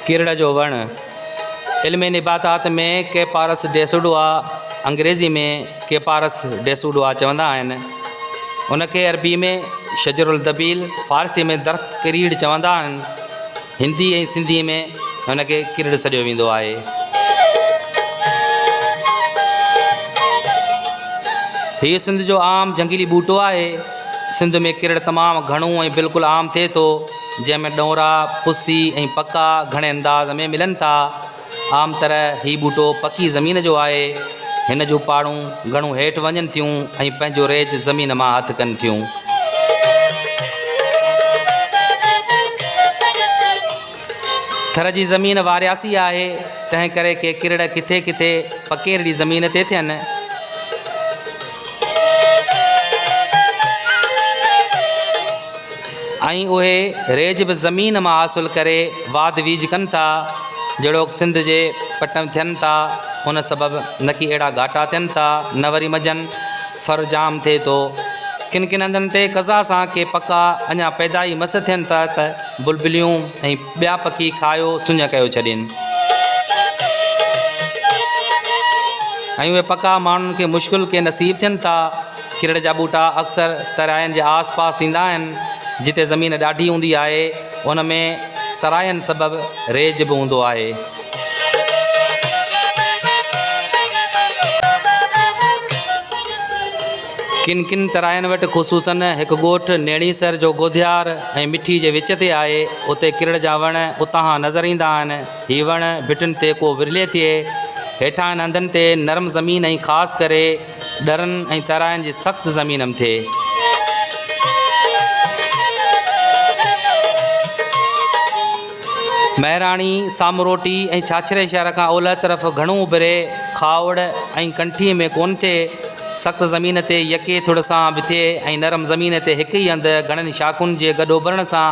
किरड़ जो वण इल्म निबातात में केपारस डेसुडुआ अंग्रेज़ी में केपारस डेसुडुआ चवंदा आहिनि। उनखे अरबी में शजरुल दबील, फ़ारसी में दरख़्त किरीड़ चवंदा आहिनि। हिंदी ऐं सिंधी में उनखे किरड़ सॾियो वेंदो आहे। हीअ सिंध जो आम जंगली बूटो आहे। सिंध में किरड़ तमामु घणो ऐं बिल्कुलु आम थिए थो, जंहिंमें डोंरा, पुसी ऐं पका घणे अंदाज़ में मिलनि था। आम तरह हीउ बूटो पकी ज़मीन जो आहे। हिन जूं पाड़ूं घणो हेठि वञनि थियूं ऐं पंहिंजो रेज ज़मीन मां हथु कनि थियूं। थर जी ज़मीन वारियासी आहे, तंहिं करे के किरड़ किथे किथे पकेरड़ी ज़मीन ते थियनि। ऐं उहे रेज बि ज़मीन मां हासिल करे वाद वीज कनि था। जहिड़ोकि सिंध जे पटम थियनि था, उन सबबि न कि अहिड़ा घाटा थियनि था, न वरी मजन फर जाम थिए थो। किन किन हंधनि ते कज़ा सां के पका अञा पैदाई मस थियनि था त बुलबुलियूं ऐं ॿिया पखी खायो सुञ कयो छॾनि। ऐं उहे पका माण्हुनि खे मुश्किल के नसीब थियनि था। किरड़ जा बूटा अक्सर तराइनि जे आस पास थींदा आहिनि। जिते ज़मीन ॾाढी हूंदी आहे, उन में तराइनि सबबि रेज बि हूंदो आहे। किन किन तराइनि वटि ख़ुसूसन हिकु ॻोठु नेणीसर जो गोधियार ऐं मिठी जे विच ते आहे। उते किरड़ जा वण उतां खां नज़र ईंदा आहिनि। हीअ वण भिटियुनि ते को विरले थिए, हेठां हंधनि ते नरम ज़मीन ऐं ख़ासि करे डरनि ऐं तराइनि जी सख़्तु ज़मीन थिए। महिराणी, सामरोटी ऐं छाछरे शहर खां ओलह तरफ़ घणो उभिरे, खावड़ ऐं कंठीअ में कोन थिए। सख़्तु ज़मीन ते यके थुड़ सां बि थिए ऐं नरम ज़मीन ते हिकु ई हंधि घणनि शाख़ुनि जे गॾो भरण सां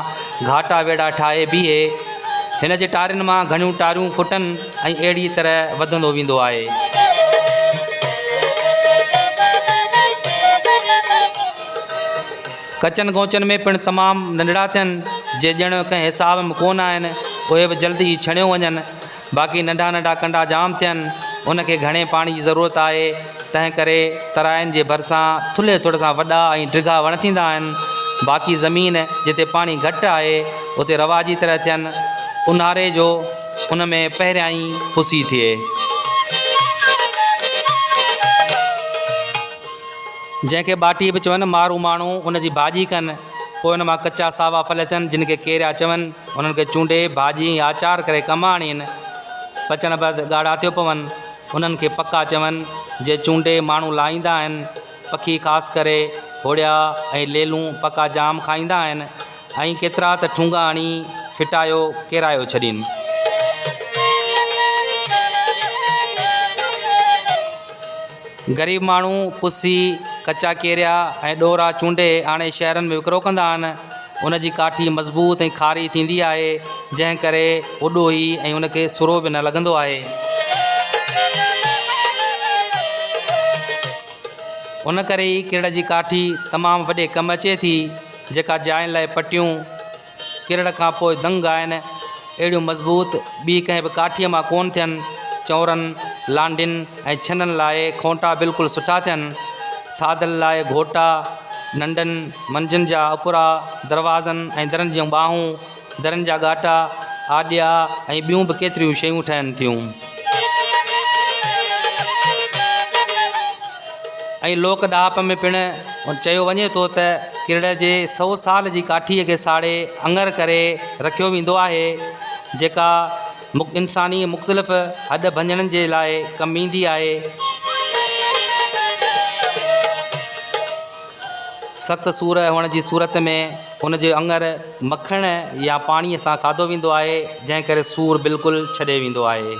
घाटा वेड़ा ठाहे बीहे। हिन जे टारियुनि मां घणियूं टारियूं फुटनि ऐं अहिड़ी तरह वधंदो वेंदो आहे। कचनि गोचनि में पिणु तमामु नंढड़ा थियनि, जे ॼण कंहिं हिसाब में कोन आहिनि। उहे बि जल्दी ई छणियो वञनि। बाक़ी नंढा नंढा कंडा जाम थियनि। उनखे घणे पाणी जी ज़रूरत आहे, तंहिं करे तराइनि जे भरिसां थुल्हे थुड़ सां वॾा ऐं डिघा वण थींदा आहिनि। बाक़ी ज़मीन जिते पाणी घटि आहे, उते रवाजी तरह थियनि। ऊन्हारे जो उन में पहिरियां ई पुसी थिए। जंहिंखे ॿाटी बि चवनि, मारू माण्हू उन जी भाॼी कनि। पोइ उन मां कचा सावा फल थियनि, जिन खे केरिया चवनि। उन्हनि खे चूंडे भाॼी ऐं आचार करे कमु आणीनि। पचण बैदि ॻाढ़ा थियो पवनि। उन्हनि खे पका चवनि, जे चूंडे माण्हू लाहींदा आहिनि। पखी ख़ासि करे होड़िया ऐं लेलूं पका जाम खाईंदा आहिनि। ऐं केतिरा त ठूंगा हणी फिटायो केरायो छॾीनि। ग़रीब माण्हू पुसी, कचा केरिया ऐं ॾोरा चूंडे आणे शहरनि में विकिरो कंदा आहिनि। उन जी काठी मज़बूत ऐं खारी थींदी आहे, जंहिं करे उॾो ई ऐं उनखे सुरो बि न लॻंदो आहे। उन करे ई किरड़ जी काठी तमामु वॾे कमु अचे थी, जेका जाइनि लाइ पटियूं किरड़ खां पोइ दंग आहिनि। अहिड़ियूं मज़बूत ॿी कंहिं बि काठीअ मां कोन थियनि। चौरनि, लांडियुनि ऐं छननि लाइ खोंटा बिल्कुलु सुठा थियनि। थादल लाइ घोटा, नंढनि मंझंदि जा अकुरा, दरवाज़नि ऐं दरनि जूं ॿाहूं, दरनि जा ॻाटा, आॾिया ऐं ॿियूं बि केतिरियूं शयूं ठहनि थियूं। ऐं लोक ॾाप में पिणु चयो वञे थो त किरड़ जे 100 साल जी काठीअ खे साड़े अंगर करे रखियो वेंदो आहे, जेका इंसानी मुख़्तलिफ़ हॾ भंजणनि जे लाइ कमु ईंदी आहे। सख़्तु सूर हुअण जी सूरत में हुन जो अंगर मखण या पाणीअ सां खाधो वेंदो आहे, जंहिं करे सूर बिल्कुलु छॾे वेंदो आहे।